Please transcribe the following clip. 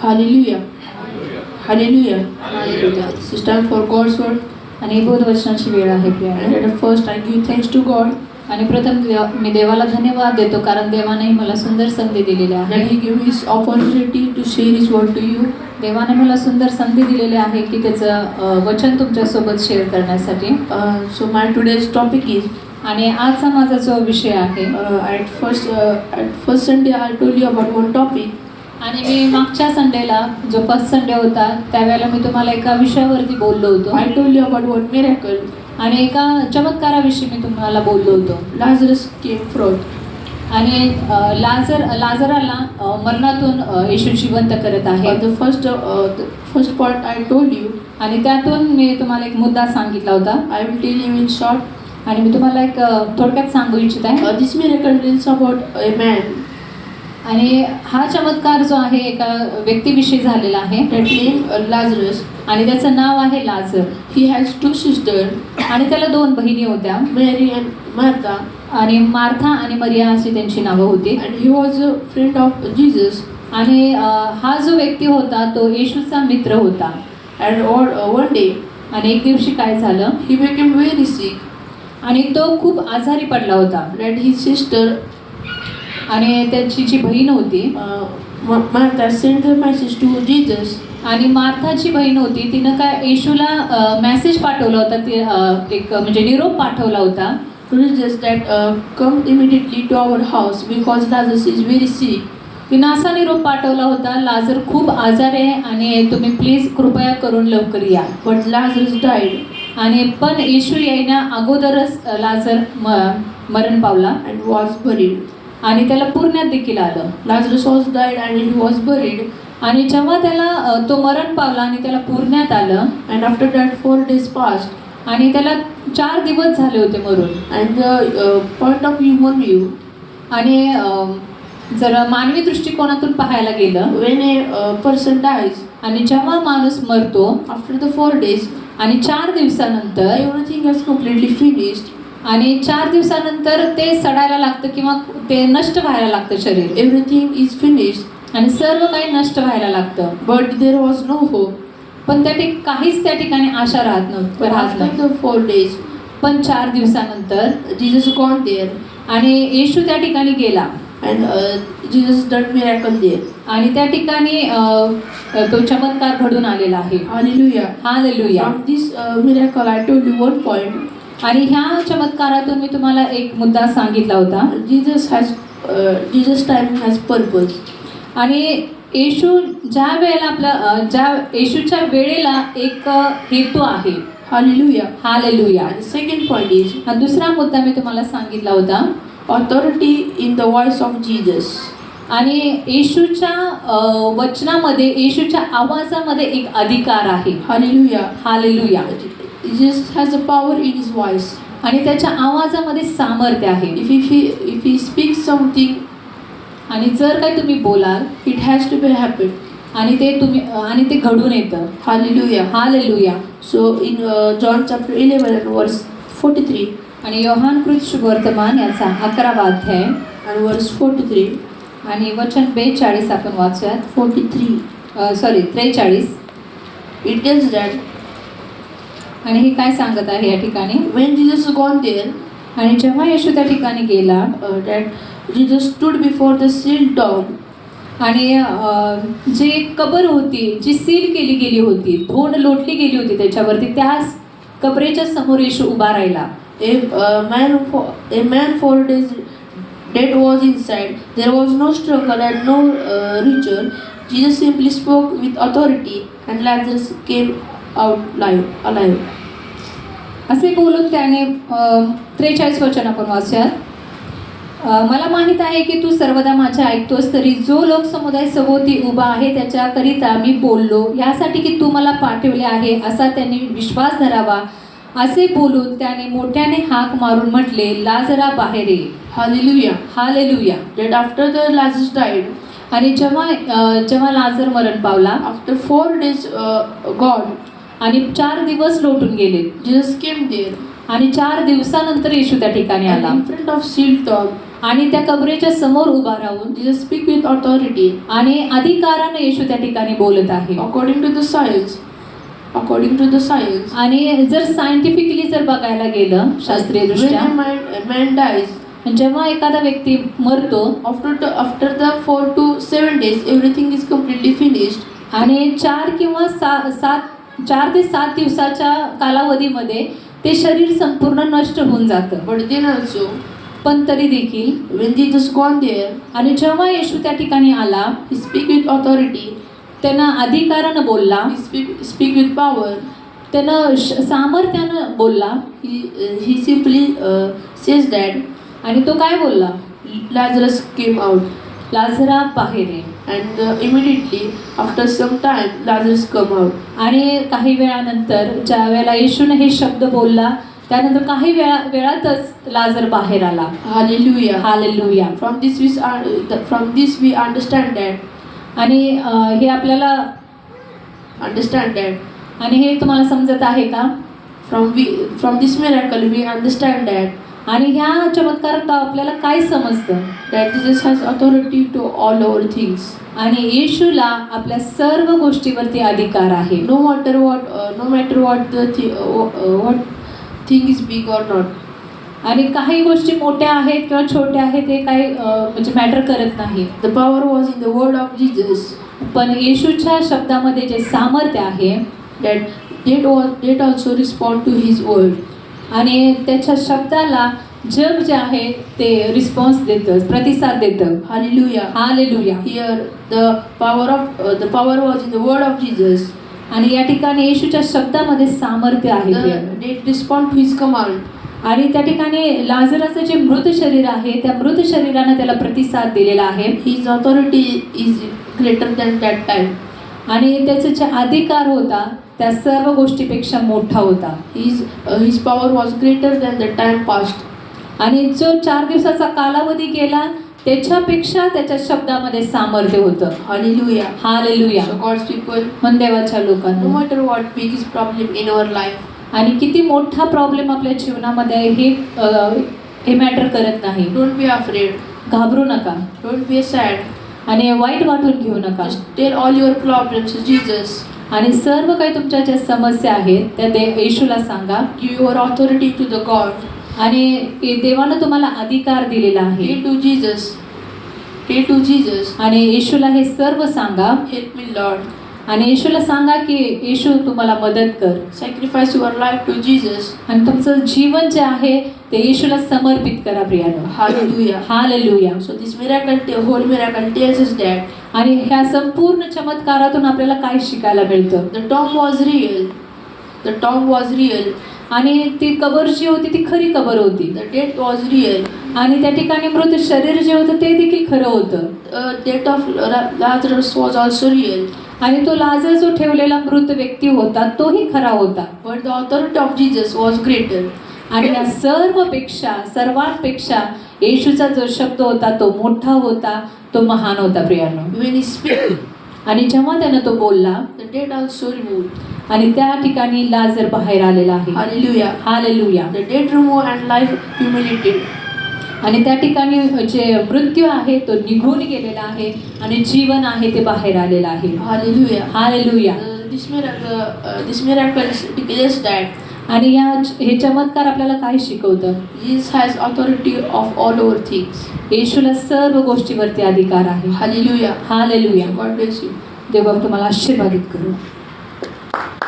Hallelujah. Hallelujah. Hallelujah. It's time for God's word. आणि बोधवचनाची वेळ आहे प्रियानो. And at first I give thanks to God आणि प्रथम मी देवाला धन्यवाद देतो कारण देवाने मला सुंदर संधी दिलेली आहे. that He gave His opportunity to share His word to you. देवाने मला सुंदर संधी दिलेली आहे की त्याचं वचन तुमच्यासोबत शेअर करण्यासाठी. So my today's topic is आणि आजचा माझा जो विषय आहे at first Sunday I told you about one topic. आणि मी मागच्या संडेला जो फर्स्ट संडे होता त्यावेळेला मी तुम्हाला एका विषयावरती बोललो होतो I told you about one miracle. आणि एका चमत्काराविषयी मी तुम्हाला बोललो होतो. Lazarus came forth. आणि लाजराला मरणातून येशू जिवंत करत आहे. The first part I told you. आणि त्यातून मी तुम्हाला एक मुद्दा सांगितला होता I will tell you in short. आणि मी तुम्हाला एक थोडक्यात सांगू इच्छित आहे. This miracle tells about a man आणि हा चमत्कार जो आहे एका व्यक्तीविषयी झालेला आहे that named Lazarus. आणि त्याचं नाव आहे लाजर. He has two sisters, आणि त्याला दोन बहिणी होत्या Mary and Martha, आणि मार्था आणि मरिया अशी त्यांची नावं होती. and he was a friend of Jesus. आणि हा जो व्यक्ती होता तो येशूचा मित्र होता. And one day आणि एक दिवशी काय झालं he became very sick. आणि तो खूप आजारी पडला होता. And his sister आणि त्याची जी बहीण होती Martha sent a message to Jesus. आणि मार्थाची बहीण होती तिनं काय येशूला मेसेज पाठवला होता. ते एक म्हणजे निरोप पाठवला होता To Jesus that come immediately to our house because Lazarus is very sick. तिनं असा निरोप पाठवला होता लाजर खूप आजारी आहे आणि तुम्ही प्लीज कृपया करून लवकर या. But Lazarus died आणि पण येशू येण्या अगोदरच लाजर मरण पावला and was buried. आणि त्याला पुरण्यात देखील आलं. Lazarus was died and he was buried. आणि जेव्हा त्याला तो मरण पावला आणि त्याला पुरण्यात आलं And after that 4 days passed. आणि त्याला 4 दिवस झाले होते मरून. And the point of human view, आणि जर मानवी दृष्टिकोनातून पाहायला गेलं when a person dies, आणि जेव्हा माणूस मरतो after the 4 days, आणि 4 दिवसानंतर everything has completely finished. आणि 4 दिवसानंतर ते सडायला लागतं किंवा ते नष्ट व्हायला लागतं शरीर. Everything is finished. आणि सर्व काही नष्ट व्हायला लागतं. But there was no hope. पण काहीच त्या ठिकाणी आशा राहत But after नाही. the 4 days, पण 4 दिवसानंतर Jesus gone there. आणि येशू त्या ठिकाणी गेला And Jesus done miracle there. आणि त्या ठिकाणी तो चमत्कार घडून आलेला आहे. Hallelujah. Hallelujah. From this miracle, I told you one point. आणि ह्या चमत्कारातून मी तुम्हाला एक मुद्दा सांगितला होता. Jesus time has purpose. आणि येशू ज्या वेळेला येशूच्या वेळेला एक हेतू आहे. Hallelujah. Hallelujah. And second point is आणि दुसरा मुद्दा मी तुम्हाला सांगितला होता authority in the voice of Jesus. आणि येशूच्या वचनामध्ये येशूच्या आवाजामध्ये एक अधिकार आहे. Hallelujah. Hallelujah. Jesus has a power in his voice. आणि त्याच्या आवाजामध्ये सामर्थ्य आहे. If he speaks something, आणि जर काही तुम्ही बोलाल it has to be happen. आणि ते घडून येतं. Hallelujah. Hallelujah. So in John chapter 11 and verse 43 आणि योहानकृत शुभवर्तमान याचा 11वा अध्याय and verse 43, आणि वचन 42 आपण वाचूयात. 43. it tells that आणि हे काय सांगत आहे या ठिकाणी when Jesus gone there, आणि जेव्हा येशू त्या ठिकाणी गेला that Jesus stood before the sealed tomb. आणि जे कबर होती जी सील केली गेली होती धोंड लोटली गेली होती त्याच्यावरती त्या कबरेच्या समोर येशू उभा राहिला. A man 4 days dead was inside. There was no struggle and no ritual. Jesus simply spoke with authority and Lazarus came out alive. असे बोलून त्याने 43 वचन आपण वाचूयात. मला माहीत आहे की तू सर्वदा माझे ऐकतोस तरी जो लोक समुदाय सभोवती उभा आहे त्याच्याकरिता मी बोललो यासाठी की तू मला पाठवले आहे असा त्यांनी विश्वास धरावा. असे बोलून त्याने मोठ्याने हाक मारून म्हटले लाजरा बाहेर ये. Hallelujah. Hallelujah. That after the Lazarus died, आणि जेव्हा लाजर मरण पावला after 4 days gone, आणि 4 दिवस लोटून गेले. Jesus came there आणि 4 दिवसानंतर येशू त्या ठिकाणी and आला. in front of sealed tomb. आणि त्या कबरेच्या समोर उभा राहून Jesus speak with authority आणि अधिकारानं येशू त्या ठिकाणी बोलत आहे. according to the science. According to the science, आणि जर सायंटिफिकली जर बघायला गेलं शास्त्रीय when दृष्ट्या, a man dies, जेव्हा एखादा व्यक्ती मरतो after the 4 to 7 days, everything is completely finished. आणि 4 किंवा 4 ते 7 दिवसाच्या कालावधीमध्ये ते शरीर संपूर्ण नष्ट होऊन जातं. But then also, पण तरी देखील when Jesus gone there, आणि जेव्हा येशू त्या ठिकाणी आला, he speak with authority. त्यानं अधिकारानं बोलला, He speak with power. त्यानं सामर्थ्यानं बोलला. He simply says that आणि तो काय बोलला? Lazarus came out, लाझरा बाहेर ये. and immediately after some time Lazarus come out. आणि काही वेळानंतर ज्या वेळेला येशूने हे शब्द बोलला, त्यानंतर काही वेळातच लाझर बाहेर आला. Hallelujah. Hallelujah. From this we understand that. आणि हे आपल्याला Understand that. आणि हे तुम्हाला समजत आहे का? From this miracle we understand that आणि ह्या चमत्कारात आपल्याला काय समजतं? that Jesus has authority to all our things. आणि येशूला आपल्या सर्व गोष्टीवरती अधिकार आहे. No matter what what thing is big or not. आणि काही गोष्टी मोठ्या आहेत किंवा छोट्या आहेत हे काही म्हणजे मॅटर करत नाही. The power was in the word of Jesus. पण येशूच्या शब्दामध्ये जे सामर्थ्य आहे, that death also respond to his word. आणि त्याच्या शब्दाला जग जे आहे ते रिस्पॉन्स देतं, प्रतिसाद देतं. Hallelujah. Hallelujah. Here the power was in the word of Jesus. आणि या ठिकाणी येशूच्या शब्दामध्ये सामर्थ्य आहे. The death respond to his command. आणि त्या ठिकाणी लाझरसचं जे मृत शरीर आहे, त्या मृत शरीरानं त्याला प्रतिसाद दिलेला आहे. His authority is greater than that time. आणि त्याचा जे अधिकार होता त्या सर्व गोष्टीपेक्षा मोठा होता. His power was greater than the time past. आणि जो 4 दिवसाचा कालावधी गेला त्याच्यापेक्षा त्याच्या शब्दामध्ये सामर्थ्य होतं. Hallelujah. Hallelujah. So God's people, मन देवाच्या no लोकांना, matter what biggest problem in our life, आणि किती मोठा प्रॉब्लेम आपल्या जीवनामध्ये आहे हे मॅटर करत नाही. don't be afraid. घाबरू नका Don't be sad. आणि वाईट वाटून घेऊ नका. Just tell all your problems to Jesus. आणि सर्व काही तुमच्या ज्या समस्या आहेत त्या येशूला सांगा. Give your authority to the God. आणि देवानं तुम्हाला अधिकार दिलेला आहे. Tell to Jesus. Tell to Jesus. आणि येशूला हे सर्व सांगा. Help me, Lord. आणि येशूला सांगा की येशू तुम्हाला मदत कर. Sacrifice your life to Jesus. आणि तुमचं जीवन जे आहे ते येशूला समर्पित करा प्रियानो. Hallelujah. Hallelujah. So this whole miracle tells us that आणि ह्या संपूर्ण चमत्कारातून आपल्याला काय शिकायला मिळतं? the tomb was real. The tomb was real. आणि ती कबर जी होती ती खरी कबर होती. The death was real. आणि त्या ठिकाणी मृत शरीर जे होतं ते देखील खरं होतं. The death of Lazarus was also real. आणि तो लाजर जो ठेवलेला मृत व्यक्ती होता तोही खरा होता. But the authority of Jesus was greater. आणि या सर्वांपेक्षा येशूचा जो शब्द होता तो मोठा होता, तो महान होता प्रियांनो. When he spoke, आणि जेव्हा त्यानं तो बोलला the dead also removed. आणि त्या ठिकाणी लाजर बाहेर आलेला आहे. Hallelujah. Hallelujah. The dead removed and life humiliated. आणि त्या ठिकाणी जे मृत्यू आहे तो निघून गेलेला आहे आणि जीवन आहे ते बाहेर आलेलं आहे. Hallelujah. Hallelujah. This miracle declares that आणि हे चमत्कार आपल्याला काय शिकवतं? Jesus has authority of all our things. येशूला सर्व गोष्टीवरती अधिकार आहे. Hallelujah. Hallelujah. God bless you. देव तुम्हाला आशीर्वादित करू.